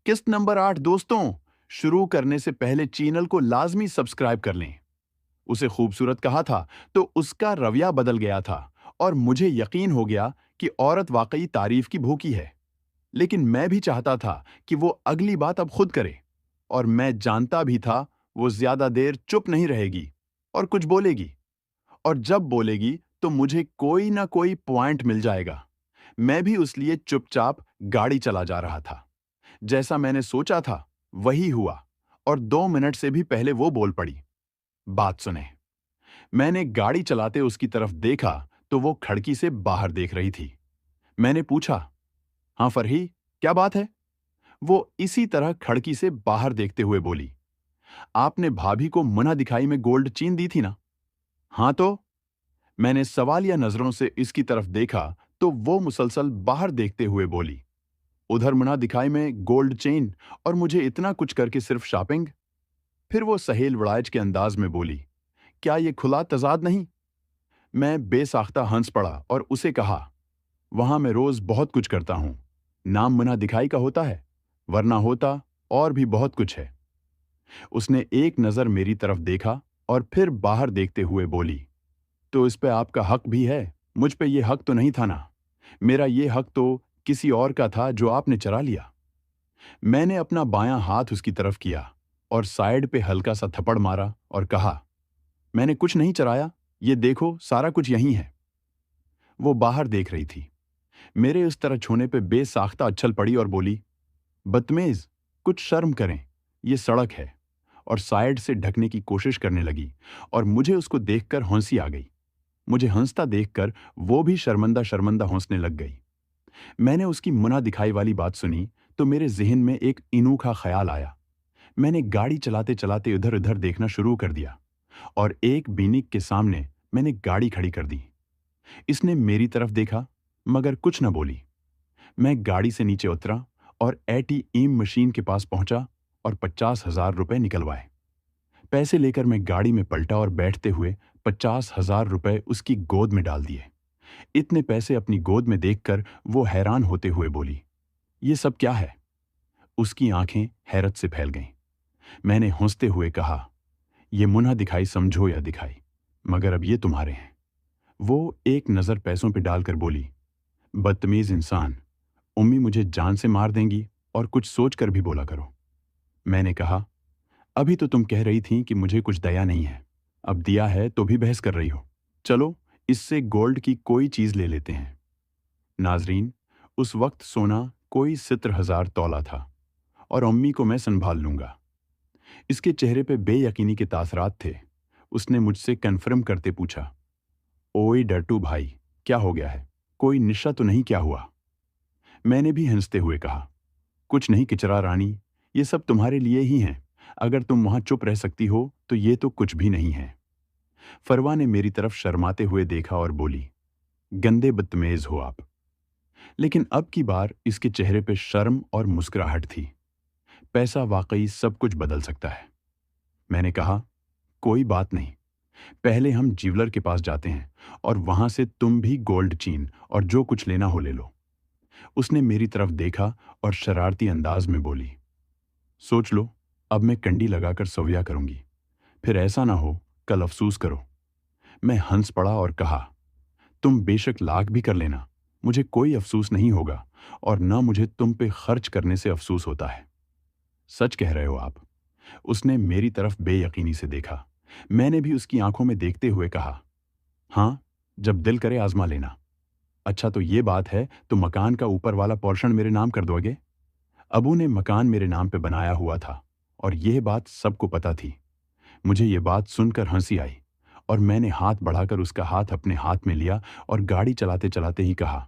किस्त नंबर 8 दोस्तों, शुरू करने से पहले चैनल को लाजमी सब्सक्राइब कर लें। उसे खूबसूरत कहा था तो उसका रवैया बदल गया था और मुझे यकीन हो गया कि औरत वाकई तारीफ की भूखी है। लेकिन मैं भी चाहता था कि वो अगली बात अब खुद करे, और मैं जानता भी था वो ज्यादा देर चुप नहीं रहेगी और कुछ बोलेगी, और जब बोलेगी तो मुझे कोई ना कोई पॉइंट मिल जाएगा। मैं भी उस लिए चुपचाप गाड़ी चला जा रहा था। जैसा मैंने सोचा था वही हुआ, और 2 मिनट से भी पहले वो बोल पड़ी। बात सुने। मैंने गाड़ी चलाते उसकी तरफ देखा तो वो खिड़की से बाहर देख रही थी। मैंने पूछा, हाँ फरही, क्या बात है? वो इसी तरह खिड़की से बाहर देखते हुए बोली, आपने भाभी को मुन्ना दिखाई में गोल्ड चेन दी थी ना? हाँ तो? मैंने सवालिया नजरों से इसकी तरफ देखा तो वो मुसलसल बाहर देखते हुए बोली, उधर मुन्ना दिखाई में गोल्ड चेन और मुझे इतना कुछ करके सिर्फ शॉपिंग? फिर वो सहेल वड़ाइच के अंदाज में बोली, क्या ये खुला तजाद नहीं? मैं बेसाख्ता हंस पड़ा और उसे कहा, वहां मैं रोज बहुत कुछ करता हूं। नाम मुन्ना दिखाई का होता है, वरना होता और भी बहुत कुछ है। उसने एक नजर मेरी तरफ देखा और फिर बाहर देखते हुए बोली, तो इस पे आपका हक भी है, मुझ पे ये हक तो नहीं था ना। मेरा ये हक तो किसी और का था जो आपने चरा लिया। मैंने अपना बायां हाथ उसकी तरफ किया और साइड पे हल्का सा थप्पड़ मारा और कहा, मैंने कुछ नहीं चराया, ये देखो सारा कुछ यहीं है। वो बाहर देख रही थी। मेरे उस तरह छूने पे बेसाख्ता अच्छल पड़ी और बोली, बदतमीज, कुछ शर्म करें, ये सड़क है। और साइड से ढकने की कोशिश करने लगी और मुझे उसको देखकर हंसी आ गई। मुझे हंसता देखकर वो भी शर्मंदा शर्मंदा हंसने लग गई। मैंने उसकी मुना दिखाई वाली बात सुनी तो मेरे जहन में एक अनोखा ख्याल आया। मैंने गाड़ी चलाते चलाते इधर उधर देखना शुरू कर दिया और एक बीनिक के सामने मैंने गाड़ी खड़ी कर दी। इसने मेरी तरफ देखा मगर कुछ न बोली। मैं गाड़ी से नीचे उतरा और एटीएम मशीन के पास पहुंचा और 50,000 रुपए निकलवाए। पैसे लेकर मैं गाड़ी में पलटा और बैठते हुए 50,000 रुपए उसकी गोद में डाल दिए। इतने पैसे अपनी गोद में देखकर वो हैरान होते हुए बोली, ये सब क्या है? उसकी आंखें हैरत से फैल गईं। मैंने हंसते हुए कहा, ये मुन्ना दिखाई समझो या दिखाई, मगर अब ये तुम्हारे हैं। वो एक नजर पैसों पे डालकर बोली, बदतमीज इंसान, उम्मी मुझे जान से मार देंगी, और कुछ सोच कर भी बोला करो। मैंने कहा, अभी तो तुम कह रही थी कि मुझे कुछ दया नहीं है, अब दिया है तो भी बहस कर रही हो। चलो इससे गोल्ड की कोई चीज ले लेते हैं। नाजरीन, उस वक्त सोना कोई 70,000 तौला था और अम्मी को मैं संभाल लूंगा। इसके चेहरे पे बेयकीनी के तासरात थे। उसने मुझसे कन्फर्म करते पूछा, ओए डरटू भाई, क्या हो गया है? कोई निशा तो नहीं क्या हुआ? मैंने भी हंसते हुए कहा, कुछ नहीं किचरा रानी, ये सब तुम्हारे लिए ही हैं। अगर तुम वहां चुप रह सकती हो तो ये तो कुछ भी नहीं है। फरवा ने मेरी तरफ शर्माते हुए देखा और बोली, गंदे बदतमीज हो आप। लेकिन अब की बार इसके चेहरे पे शर्म और मुस्कुराहट थी। पैसा वाकई सब कुछ बदल सकता है। मैंने कहा, कोई बात नहीं, पहले हम ज्वेलर के पास जाते हैं और वहां से तुम भी गोल्ड चेन और जो कुछ लेना हो ले लो। उसने मेरी तरफ देखा और शरारती अंदाज में बोली, सोच लो, अब मैं कंडी लगाकर सौया करूंगी, फिर ऐसा ना हो कल अफसोस करो। मैं हंस पड़ा और कहा, तुम बेशक लाख भी कर लेना, मुझे कोई अफसोस नहीं होगा, और न मुझे तुम पे खर्च करने से अफसोस होता है। सच कह रहे हो आप? उसने मेरी तरफ बेयकीनी से देखा। मैंने भी उसकी आंखों में देखते हुए कहा, हाँ, जब दिल करे आजमा लेना। अच्छा तो ये बात है, तो मकान का ऊपर वाला पोर्शन मेरे नाम कर दोगे? अबू ने मकान मेरे नाम पे बनाया हुआ था और यह बात सबको पता थी। मुझे ये बात सुनकर हंसी आई और मैंने हाथ बढ़ाकर उसका हाथ अपने हाथ में लिया और गाड़ी चलाते चलाते ही कहा,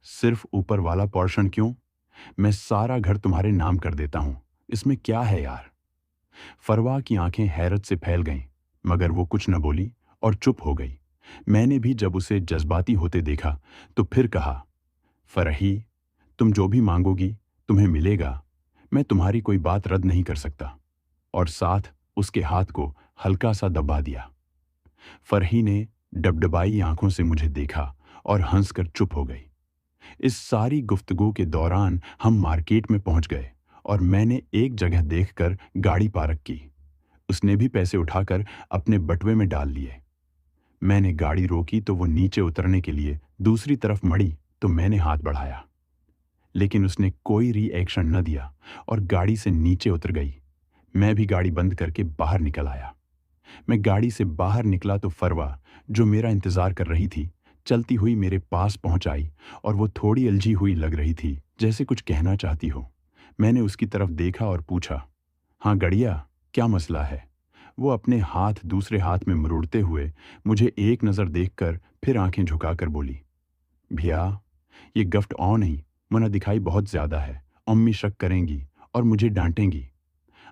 सिर्फ ऊपर वाला पोर्शन क्यों? मैं सारा घर तुम्हारे नाम कर देता हूं, इसमें क्या है यार? फरवा की आंखें हैरत से फैल गईं, मगर वो कुछ न बोली और चुप हो गई। मैंने भी जब उसे जज्बाती होते देखा तो फिर कहा, फरही, तुम जो भी मांगोगी तुम्हें मिलेगा। मैं तुम्हारी कोई बात रद्द नहीं कर सकता। और साथ उसके हाथ को हल्का सा दबा दिया। फरही ने डबडबाई आंखों से मुझे देखा और हंसकर चुप हो गई। इस सारी गुफ्तगू के दौरान हम मार्केट में पहुंच गए और मैंने एक जगह देखकर गाड़ी पार्क की। उसने भी पैसे उठाकर अपने बटुए में डाल लिए। मैंने गाड़ी रोकी तो वो नीचे उतरने के लिए दूसरी तरफ मड़ी तो मैंने हाथ बढ़ाया, लेकिन उसने कोई रिएक्शन न दिया और गाड़ी से नीचे उतर गई। मैं भी गाड़ी बंद करके बाहर निकल आया। मैं गाड़ी से बाहर निकला तो फरवा, जो मेरा इंतजार कर रही थी, चलती हुई मेरे पास पहुंच आई और वो थोड़ी उलझी हुई लग रही थी, जैसे कुछ कहना चाहती हो। मैंने उसकी तरफ देखा और पूछा, हाँ गड़िया, क्या मसला है? वो अपने हाथ दूसरे हाथ में मरोड़ते हुए मुझे एक नज़र देखकर फिर आंखें झुकाकर बोली, भैया, ये गिफ्ट ऑन नहीं, मना दिखाई बहुत ज्यादा है। अम्मी शक करेंगी और मुझे डांटेंगी।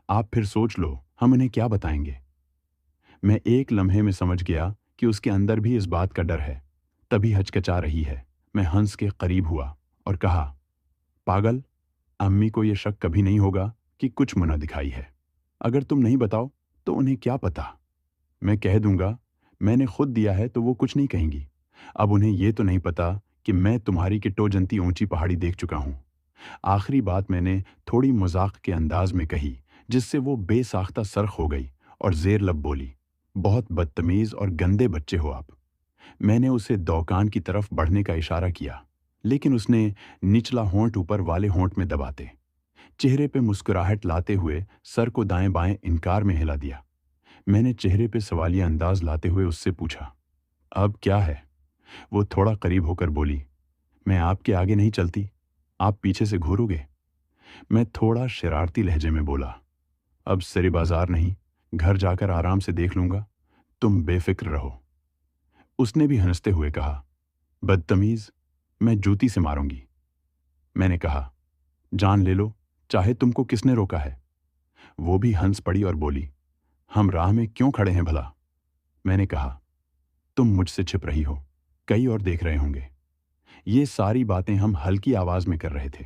आप फिर सोच लो हम उन्हें क्या बताएंगे। मैं एक लम्हे में समझ गया कि उसके अंदर भी इस बात का डर है, तभी हचकचा रही है। मैं हंस के करीब हुआ और कहा, पागल, अम्मी को यह शक कभी नहीं होगा कि कुछ मुना दिखाई है। अगर तुम नहीं बताओ तो उन्हें क्या पता? मैं कह दूंगा मैंने खुद दिया है तो वो कुछ नहीं कहेंगी। अब उन्हें यह तो नहीं पता कि मैं तुम्हारी किट्टो जनती ऊंची पहाड़ी देख चुका हूं। आखिरी बात मैंने थोड़ी मजाक के अंदाज में कही, जिससे वो बेसाख्ता सरख हो गई और जेर लब बोली, बहुत बदतमीज और गंदे बच्चे हो आप। मैंने उसे दौकान की तरफ बढ़ने का इशारा किया, लेकिन उसने निचला होंठ ऊपर वाले होंठ में दबाते, चेहरे पे मुस्कुराहट लाते हुए सर को दाएं बाएं इनकार में हिला दिया। मैंने चेहरे पे सवालिया अंदाज लाते हुए उससे पूछा, अब क्या है? वो थोड़ा करीब होकर बोली, मैं आपके आगे नहीं चलती, आप पीछे से घूरोगे। मैं थोड़ा शरारती लहजे में बोला, अब सिरे बाजार नहीं, घर जाकर आराम से देख लूंगा, तुम बेफिक्र रहो। उसने भी हंसते हुए कहा, बदतमीज, मैं जूती से मारूंगी। मैंने कहा, जान ले लो, चाहे तुमको किसने रोका है। वो भी हंस पड़ी और बोली, हम राह में क्यों खड़े हैं भला? मैंने कहा, तुम मुझसे छिप रही हो, कई और देख रहे होंगे। ये सारी बातें हम हल्की आवाज में कर रहे थे।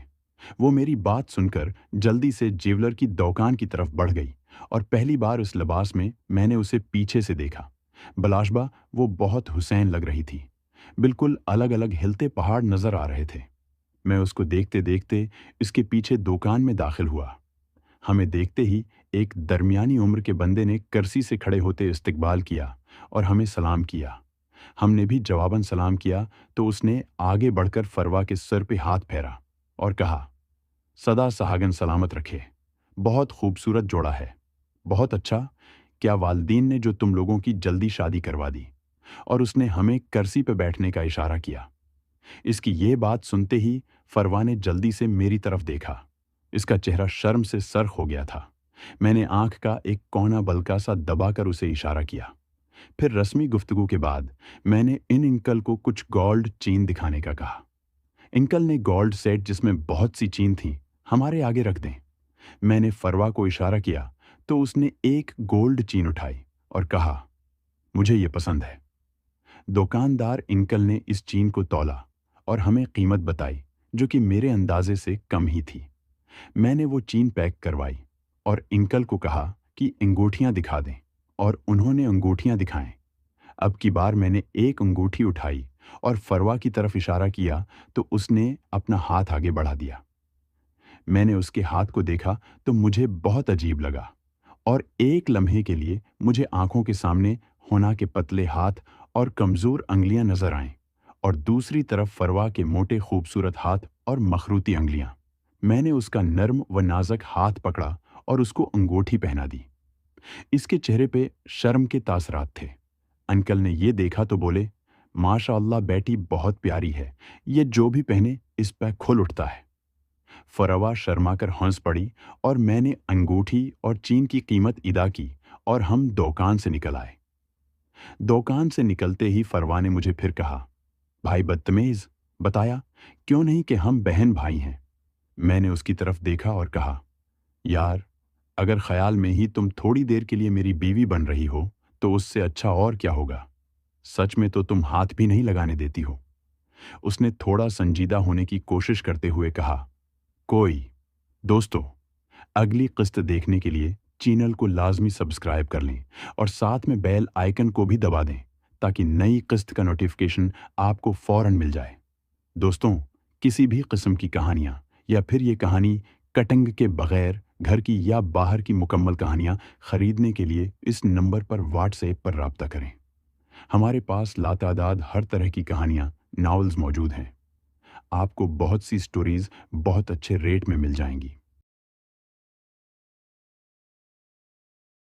वो मेरी बात सुनकर जल्दी से जेवलर की दुकान की तरफ बढ़ गई और पहली बार उस लिबास में मैंने उसे पीछे से देखा। बलाशबा वो बहुत हुसैन लग रही थी। बिल्कुल अलग अलग हिलते पहाड़ नजर आ रहे थे। मैं उसको देखते देखते इसके पीछे दुकान में दाखिल हुआ। हमें देखते ही एक दरमियानी उम्र के बंदे ने कुर्सी से खड़े होते इस्तकबाल किया और हमें सलाम किया। हमने भी जवाबन सलाम किया तो उसने आगे बढ़कर फरवा के सर पे हाथ फेरा और कहा, सदा सहागन सलामत रखे, बहुत खूबसूरत जोड़ा है, बहुत अच्छा। क्या वालदीन ने जो तुम लोगों की जल्दी शादी करवा दी? और उसने हमें कुर्सी पे बैठने का इशारा किया। इसकी ये बात सुनते ही फरवा ने जल्दी से मेरी तरफ देखा। इसका चेहरा शर्म से सरख हो गया था। मैंने आंख का एक कोना बलका सा दबाकर उसे इशारा किया। फिर रस्मी गुफ्तगू के बाद मैंने इन अंकल को कुछ गोल्ड चेन दिखाने का कहा। अंकल ने गोल्ड सेट जिसमें बहुत सी चीन थी हमारे आगे रख दें। मैंने फरवा को इशारा किया तो उसने एक गोल्ड चीन उठाई और कहा, मुझे ये पसंद है। दुकानदार अंकल ने इस चीन को तौला और हमें कीमत बताई, जो कि मेरे अंदाजे से कम ही थी। मैंने वो चीन पैक करवाई और अंकल को कहा कि अंगूठियां दिखा दें, और उन्होंने अंगूठियां दिखाएं। अब की बार मैंने एक अंगूठी उठाई और फरवा की तरफ इशारा किया तो उसने अपना हाथ आगे बढ़ा दिया। मैंने उसके हाथ को देखा तो मुझे बहुत अजीब लगा और एक लम्हे के लिए मुझे आंखों के सामने होना के पतले हाथ और कमजोर अंगलियां नजर आईं और दूसरी तरफ फरवा के मोटे खूबसूरत हाथ और मखरूती अंगलियां। मैंने उसका नर्म व नाजुक हाथ पकड़ा और उसको अंगूठी पहना दी। इसके चेहरे पे शर्म के तासरात थे। अंकल ने ये देखा तो बोले, माशाअल्लाह बेटी बहुत प्यारी है, ये जो भी पहने इस पर खुल उठता है। फरवा शर्माकर हंस पड़ी और मैंने अंगूठी और चीन की कीमत अदा की और हम दुकान से निकल आए। दुकान से निकलते ही फरवा ने मुझे फिर कहा, भाई बदतमीज, बताया क्यों नहीं कि हम बहन भाई हैं। मैंने उसकी तरफ देखा और कहा, यार, अगर ख्याल में ही तुम थोड़ी देर के लिए मेरी बीवी बन रही हो तो उससे अच्छा और क्या होगा। सच में तो तुम हाथ भी नहीं लगाने देती हो। उसने थोड़ा संजीदा होने की कोशिश करते हुए कहा, कोई दोस्तों, अगली किस्त देखने के लिए चैनल को लाजमी सब्सक्राइब कर लें और साथ में बेल आइकन को भी दबा दें ताकि नई किस्त का नोटिफिकेशन आपको फौरन मिल जाए। दोस्तों, किसी भी किस्म की कहानियां या फिर ये कहानी कटिंग के बगैर घर की या बाहर की मुकम्मल कहानियाँ खरीदने के लिए इस नंबर पर व्हाट्सएप पर राब्ता करें। हमारे पास लातादाद हर तरह की कहानियाँ, नॉवेल्स मौजूद हैं। आपको बहुत सी स्टोरीज बहुत अच्छे रेट में मिल जाएंगी।